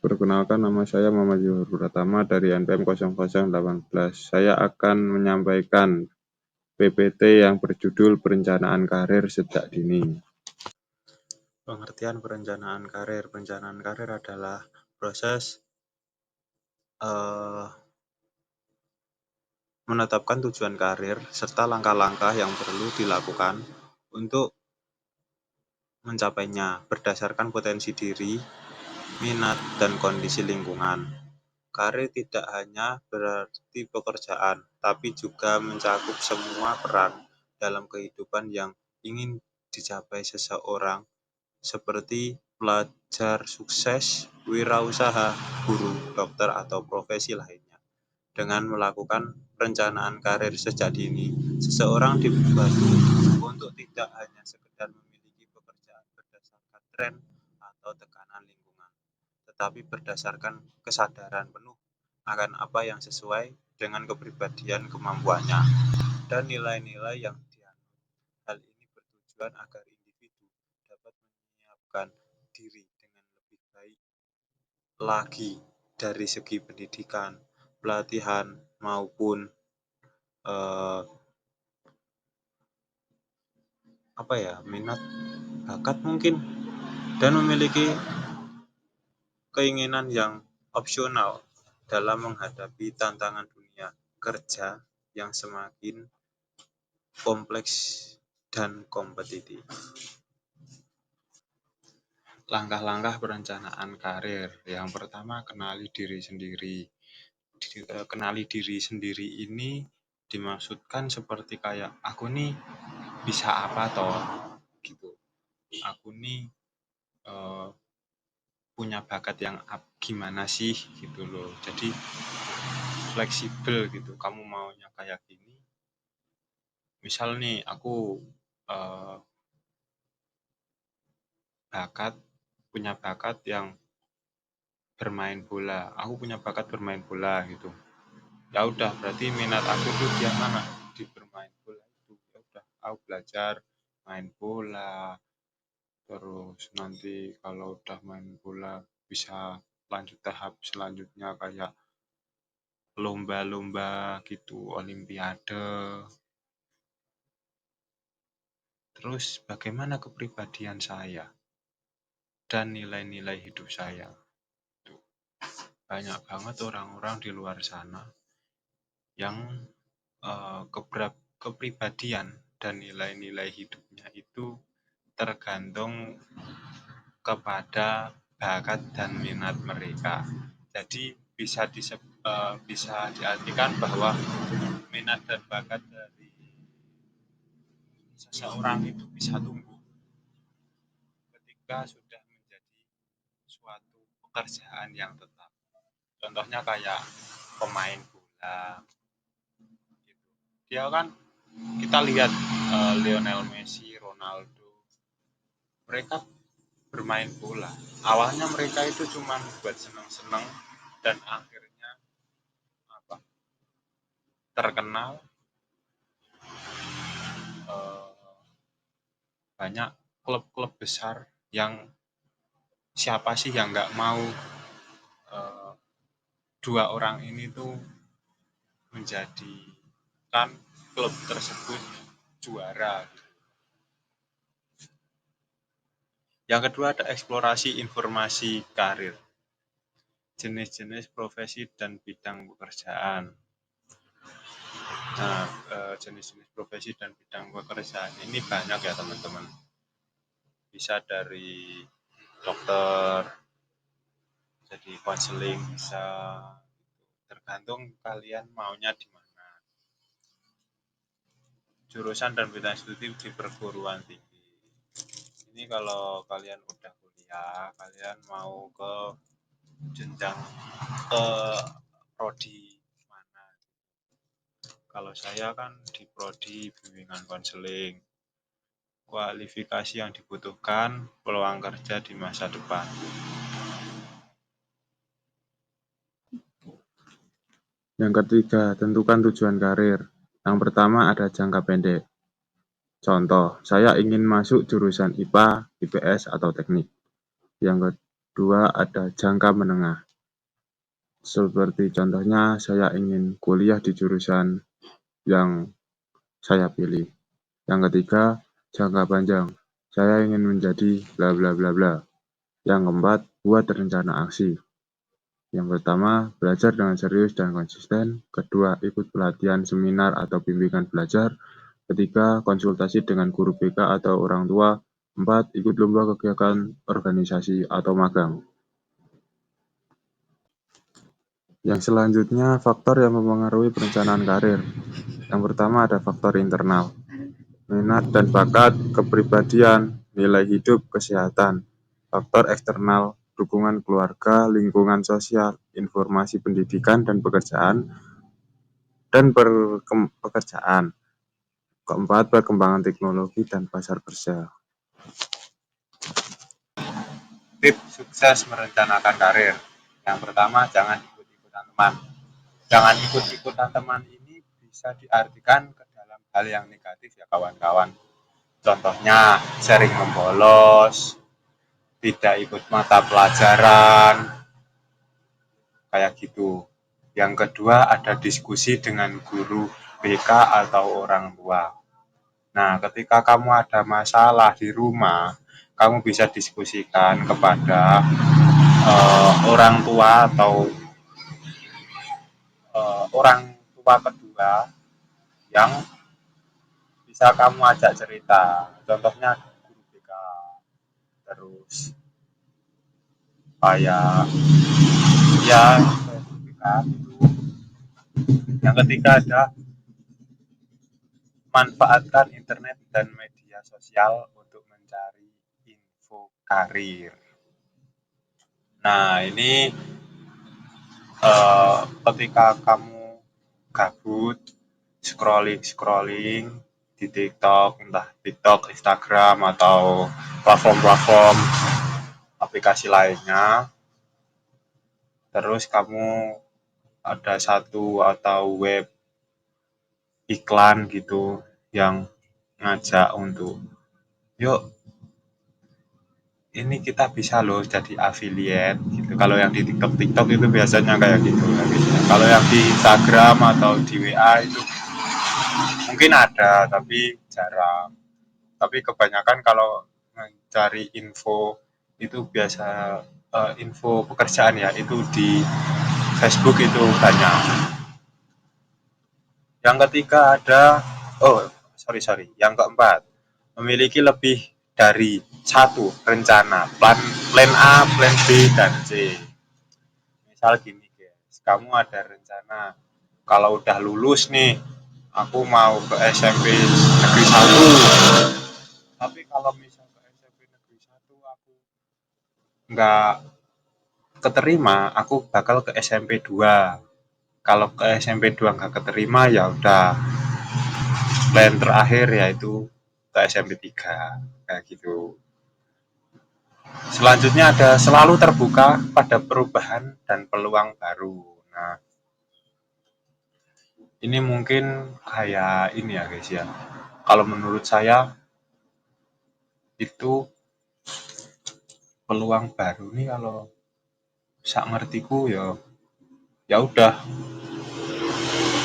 Perkenalkan, nama saya Muhammad Zuhur Pratama dari NPM 0018. Saya akan menyampaikan PPT yang berjudul Perencanaan Karir Sejak Dini. Pengertian perencanaan karir. Perencanaan karir adalah proses menetapkan tujuan karir serta langkah-langkah yang perlu dilakukan untuk mencapainya berdasarkan potensi diri, minat, dan kondisi lingkungan. Karir tidak hanya berarti pekerjaan, tapi juga mencakup semua peran dalam kehidupan yang ingin dicapai seseorang, seperti pelajar sukses, wirausaha, guru, dokter, atau profesi lainnya. Dengan melakukan perencanaan karir sejak dini, seseorang dibantu untuk tidak hanya sekedar memiliki pekerjaan berdasarkan tren atau tekanan lingkungan, tetapi berdasarkan kesadaran penuh akan apa yang sesuai dengan kepribadian, kemampuannya, dan nilai-nilai yang dianut. Hal ini bertujuan agar individu dapat menyiapkan diri dengan lebih baik lagi dari segi pendidikan, pelatihan, maupun minat, bakat mungkin, dan memiliki keinginan yang opsional dalam menghadapi tantangan dunia kerja yang semakin kompleks dan kompetitif. Langkah-langkah perencanaan karir. Yang pertama, kenali diri sendiri. Kenali diri sendiri ini dimaksudkan seperti kayak aku nih bisa apa toh gitu. Aku nih eh, punya bakat yang gimana sih gitu loh. Jadi fleksibel gitu. Kamu maunya kayak gini. Misal nih aku eh, punya bakat yang bermain bola. Aku punya bakat bermain bola gitu. Ya udah, berarti minat aku tuh dia mana? Di bermain bola itu. Ya udah, aku belajar main bola. Terus nanti kalau udah main bola bisa lanjut tahap selanjutnya kayak lomba-lomba gitu, olimpiade. Terus bagaimana kepribadian saya dan nilai-nilai hidup saya. Tuh, banyak banget orang-orang di luar sana yang kepribadian dan nilai-nilai hidupnya itu tergantung kepada bakat dan minat mereka. Jadi bisa diartikan bahwa minat dan bakat dari seseorang itu bisa tumbuh ketika sudah menjadi suatu pekerjaan yang tetap. Contohnya kayak pemain bola gitu. Dia kan kita lihat Lionel Messi, Ronaldo, mereka bermain bola. Awalnya mereka itu cuma buat senang-senang dan akhirnya apa? Terkenal. eh, Banyak klub-klub besar yang siapa sih yang nggak mau eh, dua orang ini tuh menjadikan klub tersebut juara. Yang kedua ada eksplorasi informasi karir, jenis-jenis profesi dan bidang pekerjaan. Nah, jenis-jenis profesi dan bidang pekerjaan ini banyak ya teman-teman. Bisa dari dokter, jadi konseling bisa, tergantung kalian maunya di mana. Jurusan dan bidang studi di perguruan tinggi. Ini kalau kalian udah kuliah, kalian mau ke jenjang ke prodi mana? Kalau saya kan di prodi bimbingan konseling. Kualifikasi yang dibutuhkan, peluang kerja di masa depan. Yang ketiga, tentukan tujuan karir. Yang pertama ada jangka pendek. Contoh, saya ingin masuk jurusan IPA, IPS, atau teknik. Yang kedua ada jangka menengah. Seperti contohnya, saya ingin kuliah di jurusan yang saya pilih. Yang ketiga, jangka panjang. Saya ingin menjadi bla bla bla bla. Yang keempat, buat rencana aksi. Yang pertama, belajar dengan serius dan konsisten. Kedua, ikut pelatihan, seminar, atau bimbingan belajar. Ketiga, konsultasi dengan guru BK atau orang tua. Empat, ikut lomba kegiatan organisasi atau magang. Yang selanjutnya, faktor yang mempengaruhi perencanaan karir. Yang pertama ada faktor internal, minat dan bakat, kepribadian, nilai hidup, kesehatan. Faktor eksternal, dukungan keluarga, lingkungan sosial, informasi pendidikan dan pekerjaan, dan pekerjaan. Keempat, perkembangan teknologi dan pasar kerja. Tips sukses merencanakan karir. Yang pertama, jangan ikut-ikutan teman. Jangan ikut-ikutan teman ini bisa diartikan ke dalam hal yang negatif ya kawan-kawan. Contohnya sering membolos, tidak ikut mata pelajaran, kayak gitu. Yang kedua ada diskusi dengan guru BK atau orang tua. Nah, ketika kamu ada masalah di rumah, kamu bisa diskusikan kepada orang tua atau orang tua kedua yang bisa kamu ajak cerita. Contohnya guru BK, terus kayak ya guru BK gitu. Yang ketiga ada manfaatkan internet dan media sosial untuk mencari info karir. Nah, ini ketika kamu gabut scrolling di TikTok, entah TikTok, Instagram atau platform-platform aplikasi lainnya, terus kamu ada satu atau web iklan gitu yang ngajak untuk yuk ini kita bisa loh jadi affiliate gitu. Kalau yang di TikTok itu biasanya kayak gitu ya. Kalau yang di Instagram atau di WA itu mungkin ada tapi jarang. Tapi kebanyakan kalau mencari info itu biasa info pekerjaan ya itu di Facebook itu banyak. Yang ketiga ada sorry, yang keempat memiliki lebih dari satu rencana plan A, plan B dan C. Misal gini guys, kamu ada rencana kalau udah lulus nih, aku mau ke SMP Negeri 1. Tapi kalau misal ke SMP Negeri 1 aku nggak keterima, aku bakal ke SMP 2. Kalau ke SMP 2 nggak keterima ya udah plan terakhir yaitu ke SMP 3 kayak gitu. Selanjutnya ada selalu terbuka pada perubahan dan peluang baru. Nah, ini mungkin kayak ini ya guys ya. Kalau menurut saya itu peluang baru nih kalau sak ngertiku ya ya udah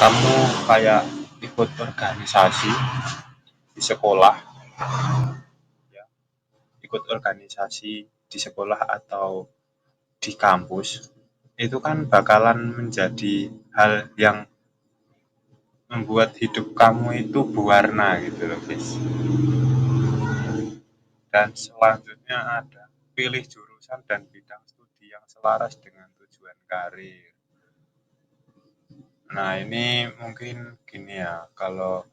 kamu kayak ikut organisasi di sekolah ya, ikut organisasi di sekolah atau di kampus itu kan bakalan menjadi hal yang membuat hidup kamu itu berwarna gitu loh guys. Dan selanjutnya ada pilih jurusan dan bidang studi yang selaras dengan tujuan karir. Nah ini mungkin gini ya, kalau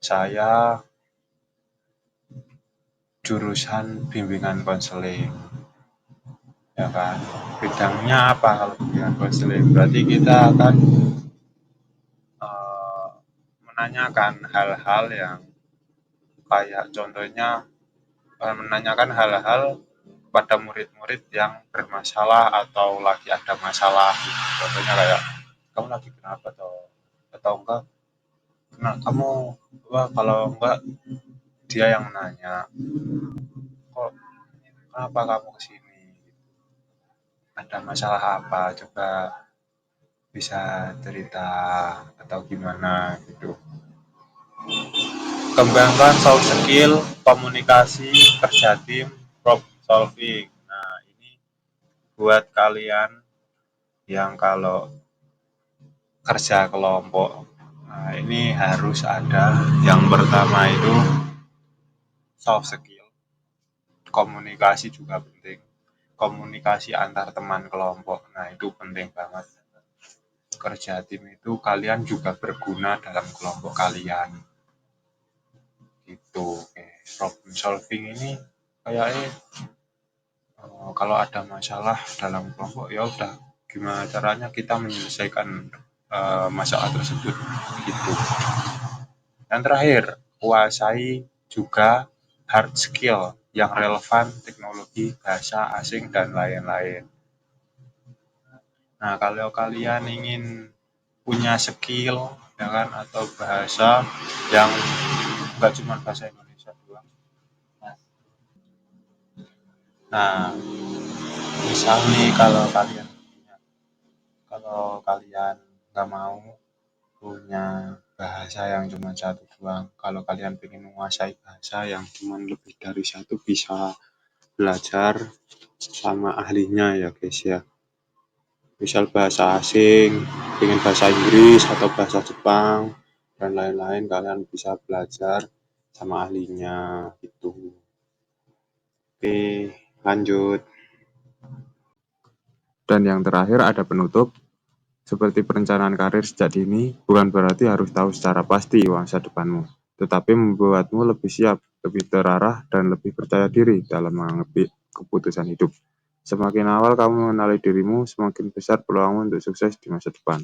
saya jurusan bimbingan konseling, ya kan. Bidangnya apa kalau bimbingan konseling? Berarti kita akan eh, menanyakan hal-hal yang kayak contohnya menanyakan hal-hal pada murid-murid yang bermasalah atau lagi ada masalah gitu. Contohnya kayak kamu lagi kenapa atau enggak nah, kamu wah kalau enggak dia yang nanya kok kenapa kamu kesini ada masalah apa coba bisa cerita atau gimana gitu. Kembangkan soft skill komunikasi kerja tim problem solving. Nah ini buat kalian yang kalau kerja kelompok. Nah, ini harus ada yang pertama itu soft skill. Komunikasi juga penting. Komunikasi antar teman kelompok. Nah, itu penting banget. Kerja tim itu kalian juga berguna dalam kelompok kalian. Gitu. Oke. Problem solving ini kayaknya kalau ada masalah dalam kelompok ya udah gimana caranya kita menyelesaikan masalah tersebut gitu. Dan terakhir, kuasai juga hard skill yang relevan, teknologi, bahasa asing, dan lain-lain. Nah, kalau kalian ingin punya skill, ya kan, atau bahasa yang nggak cuma bahasa Indonesia doang. Nah, misal nih kalau kalian nggak mau punya bahasa yang cuma satu doang, kalau kalian ingin menguasai bahasa yang cuma lebih dari satu bisa belajar sama ahlinya ya guys ya. misal bahasa asing, ingin bahasa Inggris atau bahasa Jepang, dan lain-lain, kalian bisa belajar sama ahlinya gitu. Oke, lanjut. Dan yang terakhir ada penutup. Seperti perencanaan karir sejak dini, bukan berarti harus tahu secara pasti masa depanmu, tetapi membuatmu lebih siap, lebih terarah, dan lebih percaya diri dalam mengambil keputusan hidup. Semakin awal kamu mengenali dirimu, semakin besar peluangmu untuk sukses di masa depan.